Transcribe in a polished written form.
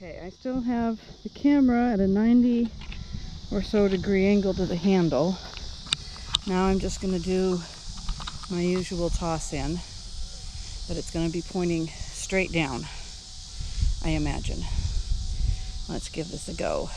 Okay, I still have the camera at a 90 or so degree angle to the handle. Now I'm just going to do my usual toss in, but it's going to be pointing straight down, I imagine. Let's give this a go.